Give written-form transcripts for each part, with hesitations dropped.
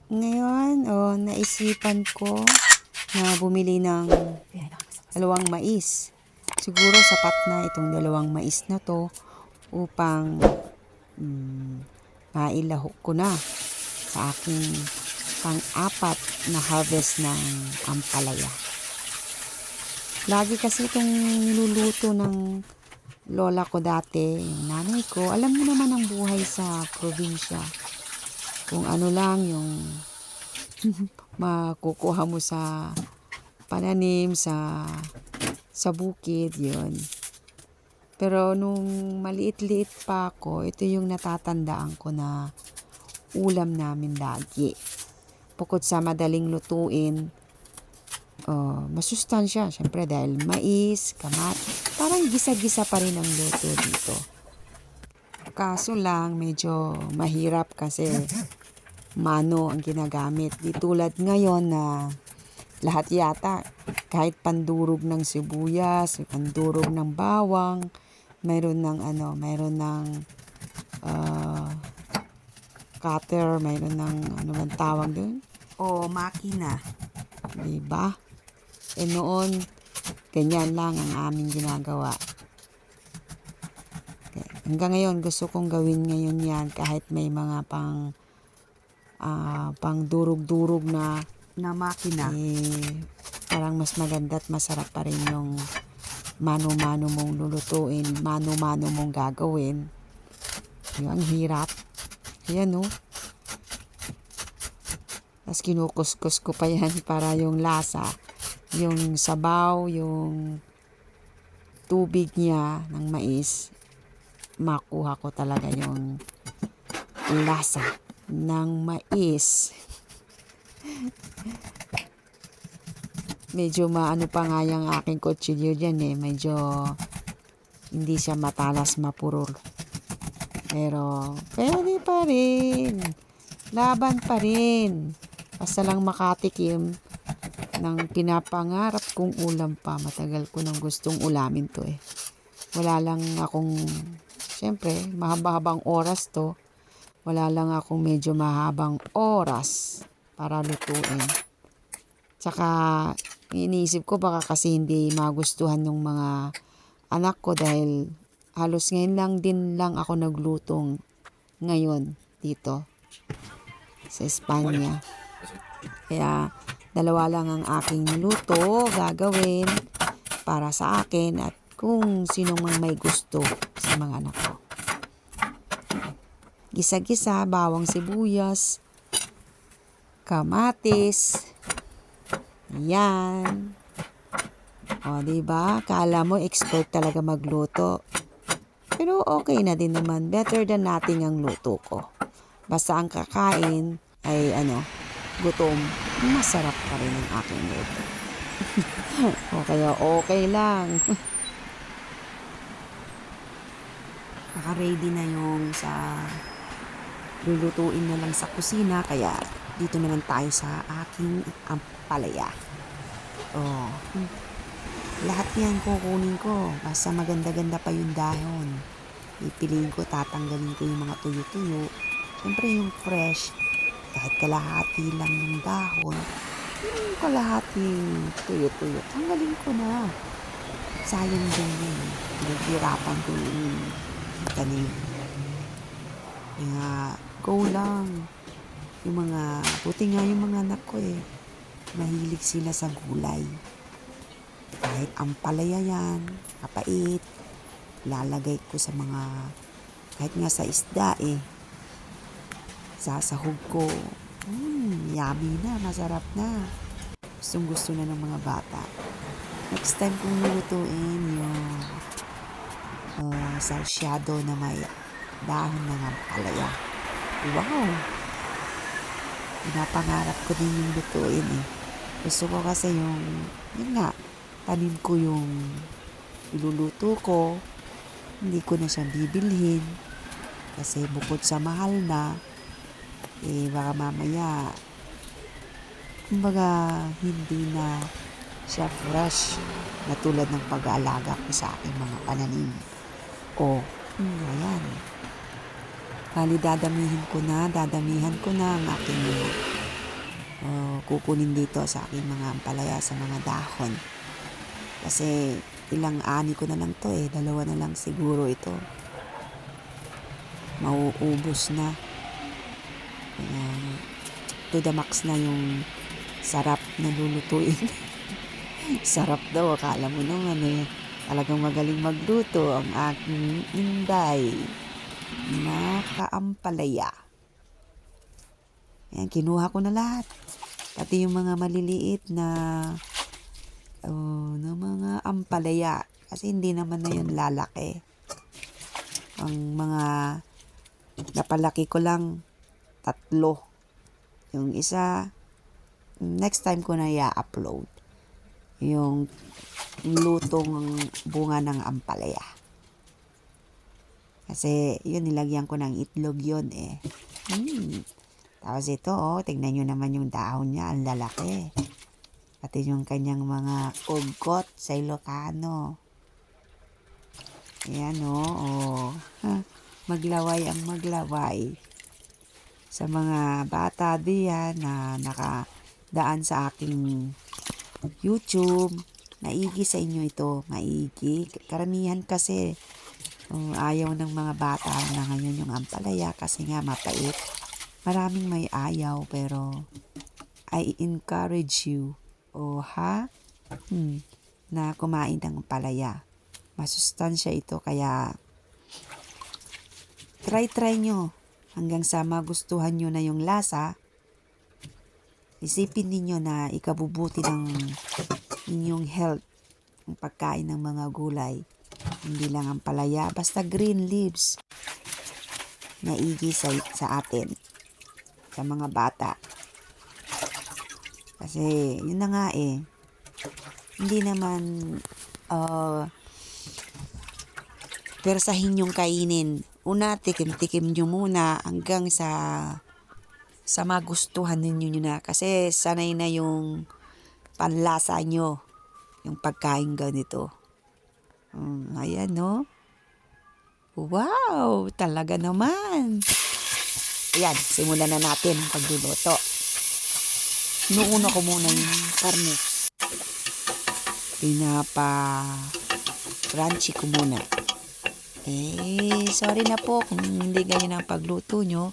Ngayon, naisipan ko na bumili ng dalawang mais. Siguro sapat na itong dalawang mais na to upang mailahok ko na sa aking pang-apat na harvest ng ampalaya. Lagi kasi itong niluluto ng lola ko dati, yung nanay ko. Alam mo naman ang buhay sa probinsya. Kung ano lang yung makukuha mo sa pananim, sa bukid, yun. Pero nung maliit-liit pa ako, ito yung natatandaan ko na ulam namin lagi. Bukod sa madaling lutuin, masustansya, syempre dahil mais, parang gisa-gisa pa rin ang luto dito. Kaso lang, medyo mahirap kasi mano ang ginagamit. Di tulad ngayon na lahat yata, kahit pandurog ng sibuyas, pandurog ng bawang, mayroon ng cutter, mayroon ng ano man tawag doon? Makina. Diba? Noon, ganyan lang ang aming ginagawa. Hanggang ngayon, gusto kong gawin ngayon yan kahit may mga pang durog-durog na makina. Parang mas maganda at masarap pa rin yung mano-mano mong lulutuin, mano-mano mong gagawin. Yung ang hirap. Ayan Tapos kinukuskus ko pa yan para yung lasa, yung sabaw, yung tubig niya ng mais, makuha ko talaga yung lasa ng mais. Medyo maano pa nga yung aking kutsilyo dyan medyo hindi siya matalas mapurol. Pero pwede pa rin. Laban pa rin. Basta lang makatikim ng pinapangarap kong ulam pa. Matagal ko nang gustong ulamin to Wala lang akong, syempre, mahaba-habang oras to. Wala lang akong medyo mahabang oras para lutuin. Tsaka, iniisip ko baka kasi hindi magustuhan ng mga anak ko dahil halos ngayon lang din ako naglutong ngayon dito sa Espanya. Kaya, dalawa lang ang aking luto gagawin para sa akin at kung sino mang may gusto sa mga anak ko. Gisa-gisa, bawang sibuyas, kamatis. Yan. Diba? Kala mo expert talaga magluto. Pero okay na din naman. Better than nothing ang luto ko. Basta ang kakain ay gutom. Masarap pa rin ang aking luto. Okay lang. Naka-ready na yung sa lulutuin na lang sa kusina. Kaya dito naman tayo sa aking ampalaya. Lahat yan kukunin ko. Basta maganda-ganda pa yung dahon. Ipiliin ko, tatanggalin ko yung mga tuyo-tuyo. Siyempre yung fresh. Kahit kalahati lang yung dahon. Yung kalahati tuyo-tuyo. Tanggalin ko na. Sayang din yun. Pinaghirapan ko yung tanim. Go lang. Yung buti nga yung mga anak ko mahilig sila sa gulay. Kahit ampalaya yan, kapait, lalagay ko sa kahit nga sa isda sasahog ko. Yummy na, masarap na. Gustong gusto na ng mga bata. Next time kong lutuin yung salsyado na may dahon ng ampalaya. Wow! Pinapangarap ko din yung lutuin Gusto ko kasi yun nga, tanim ko yung iluluto ko. Hindi ko na siya bibilhin. Kasi bukod sa mahal na, baka mamaya, kumbaga, hindi na siya fresh na tulad ng pag-aalaga ko sa aking mga pananim. Ayan. Bali, dadamihan ko na ang aking kukunin dito sa aking mga ampalaya sa mga dahon. Kasi ilang ani ko na lang to eh. 2 na lang siguro ito. Mauubos na. To the max na yung sarap na lulutuin. Sarap daw, akala mo naman eh. Talagang magaling magluto ang aking inday na kaampalaya. Ayan, kinuha ko na lahat. Pati yung mga maliliit na mga ampalaya. Kasi hindi naman na yun lalaki. Ang mga napalaki ko lang 3. Yung isa, next time ko na i-upload. Yung lutong bunga ng ampalaya. Kasi yun, nilagyan ko ng itlog yun eh. Tapos ito tignan nyo naman yung dahon niya, ang lalaki. Pati yung kanyang mga ugot sa Ilocano. Ayan maglaway ang maglaway. Sa mga bata diyan na nakadaan sa aking YouTube, maigi sa inyo ito, maigi. Karamihan kasi ayaw ng mga bata na ngayon yung ampalaya kasi nga mapait. Maraming may ayaw pero I encourage you na kumain ng ampalaya. Masustansya ito kaya try nyo hanggang sa magustuhan nyo na yung lasa. Isipin ninyo na ikabubuti ng inyong health ang pagkain ng mga gulay. Hindi lang ang palaya, basta green leaves. Naigi sa atin, sa mga bata. Kasi yun na nga eh. Hindi naman persahin yung kainin. Una, tikim-tikim nyo muna hanggang sa magustuhan ninyo na. Kasi sanay na yung panlasa nyo, yung pagkain ganito. Ayan Wow, talaga naman. Ayan, simulan na natin ang pagluluto. Inuuna ko muna yung karne. Pinapa-crunchy ko muna. Sorry na po kung hindi ganyan ang pagluto nyo.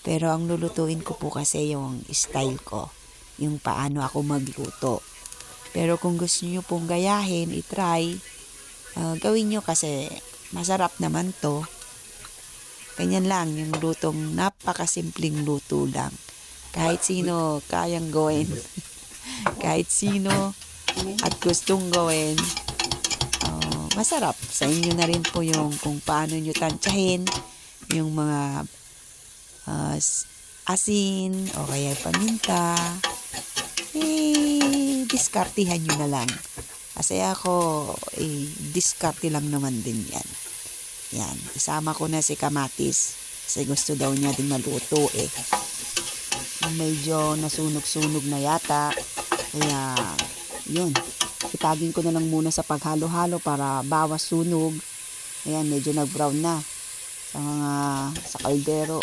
Pero ang lulutuin ko po kasi yung style ko. Yung paano ako magluto. Pero kung gusto nyo pong gayahin, itry, gawin nyo kasi masarap naman to. Ganyan lang, yung lutong napakasimpleng luto lang. Kahit sino kayang gawin. Kahit sino at gustong gawin, masarap. Sa inyo na rin po yung kung paano nyo tansyahin yung mga asin o kaya paminta. Diskartihan nyo na lang. Kasi ako, diskarte lang naman din yan. Yan, isama ko na si kamatis. Kasi gusto daw niya din maluto eh. Medyo nasunog-sunog na yata. Kaya, yun. Itagin ko na lang muna sa paghalo-halo para bawas sunog. Ayan, medyo nag-brown na. Sa kaldero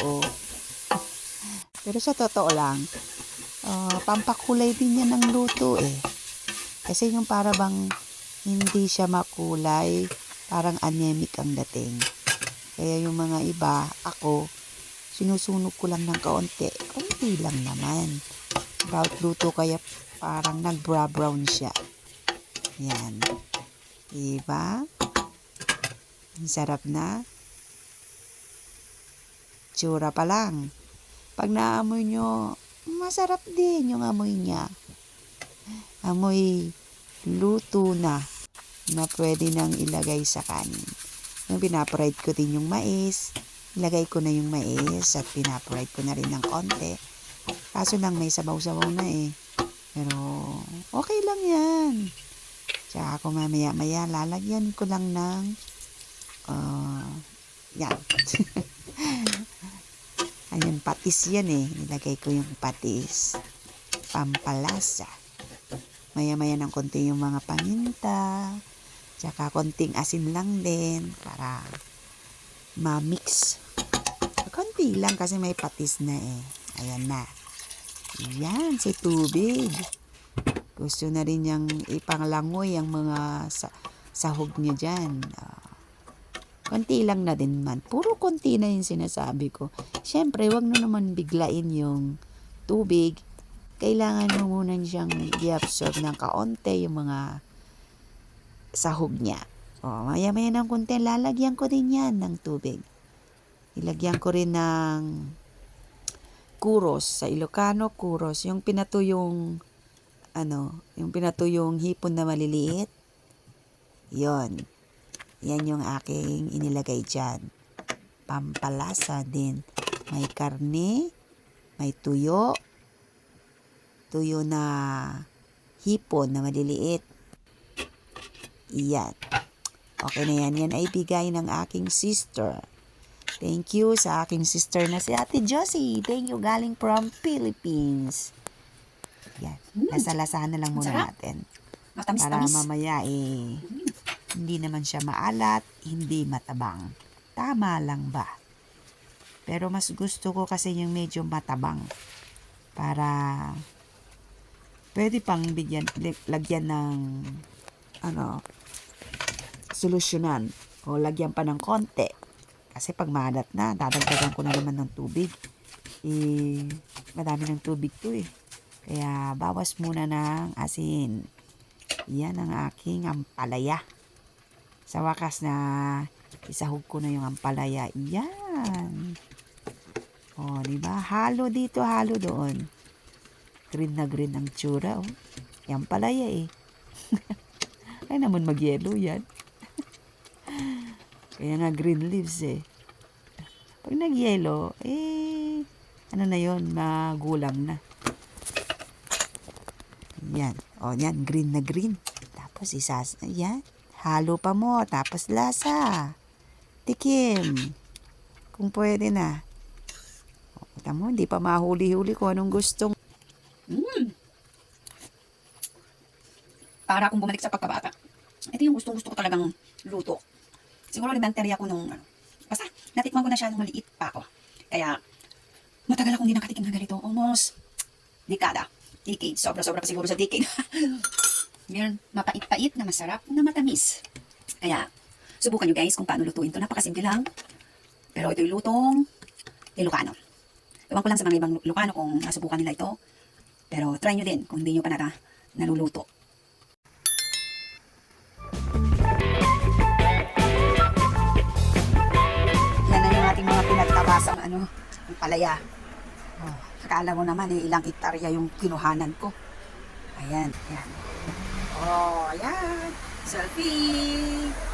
Pero sa totoo lang, pampakulay din yan ng luto eh. Kasi yung para bang hindi siya makulay, parang anemic ang dating. Kaya yung mga iba, ako, sinusunog ko lang ng kaunti. Kaunti lang naman. Bawat luto kaya parang nag-brown siya. Yan. Diba? Ang sarap na. Tsura pa lang. Pag naamoy nyo, masarap din yung amoy niya. Amoy luto na pwede nang ilagay sa kanin. Yung pinapride ko din yung mais. Ilagay ko na yung mais at pinapride ko na rin ng konti. Kaso lang may sabaw-sabaw na eh. Pero okay lang yan. Tsaka ako mamaya-maya lalagyan ko lang ng yan. Ayan, patis yan eh. Nilagay ko yung patis. Pampalasa. Maya-maya ng konti yung mga paminta. Tsaka konting asin lang din para ma-mix. Konti lang kasi may patis na eh. Ayan na. Yan, si tubig. Gusto na rin niyang ipanglangoy ang mga sahog niya dyan. Konti lang na din man. Puro konti na yung sinasabi ko. Siyempre, wag na naman biglain yung tubig. Kailangan mo muna siyang i-absorb ng kaunti yung mga sahog niya. Maya-maya ng konti, lalagyan ko din yan ng tubig. Ilagyan ko rin ng kuros. Sa Ilocano, kuros. Yung pinatuyong, yung pinatuyong hipon na maliliit. Yon. Yan yung aking inilagay dyan. Pampalasa din. May karne, may tuyo. Tuyo na hipon na maliliit. Yan. Okay na yan. Yan ay bigay ng aking sister. Thank you sa aking sister na si Ate Josie. Thank you. Galing from Philippines. Yan. Lasa-lasahan na lang muna natin. Matamis, para tamis. mamaya hindi naman siya maalat, hindi matabang. Tama lang ba? Pero mas gusto ko kasi yung medyo matabang. Para pwede pang lagyan ng solusyonan o lagyan pa ng konti. Kasi pag maalat na, dadagdagan ko na naman ng tubig. Madami ng tubig to Kaya bawas muna ng asin. Yan ang aking ampalaya. Sa wakas na isahog ko na yung ampalaya. Yan. Diba? Halo dito, halo doon. Green na green ang tsura. Yan palaya Ay naman mag-yellow yan. Kaya nga green leaves Pag nag-yellow, ano na yon, magulang na. Yan. Yan, green na green. Tapos yan. Halo pa mo. Tapos lasa. Tikim. Kung pwede na. Kita mo, hindi pa mahuli-huli kung anong gustong. Para akong bumalik sa pagkabata. Ito yung gustong-gusto ko talagang luto. Siguro elementary ako nung, basta natikman ko na siya nung maliit pa ako. Kaya, matagal akong hindi nakatikim ng ganito. Almost, dekada. Decade. Sobra-sobra pa siguro sa decade. Meron mapait-pait na masarap na matamis. Kaya, subukan nyo guys kung paano lutuin to. Napakasimple lang. Pero ito yung lutong Ilocano. Ewan ko lang sa mga ibang Ilocano kung nasubukan nila ito. Pero try nyo din kung hindi nyo pa naluluto. Yan na yung ating mga pinagtabasang palaya. Akala mo naman ilang hektarya yung kinuhanan ko. Ayan, ayan. Ayan. Selfie!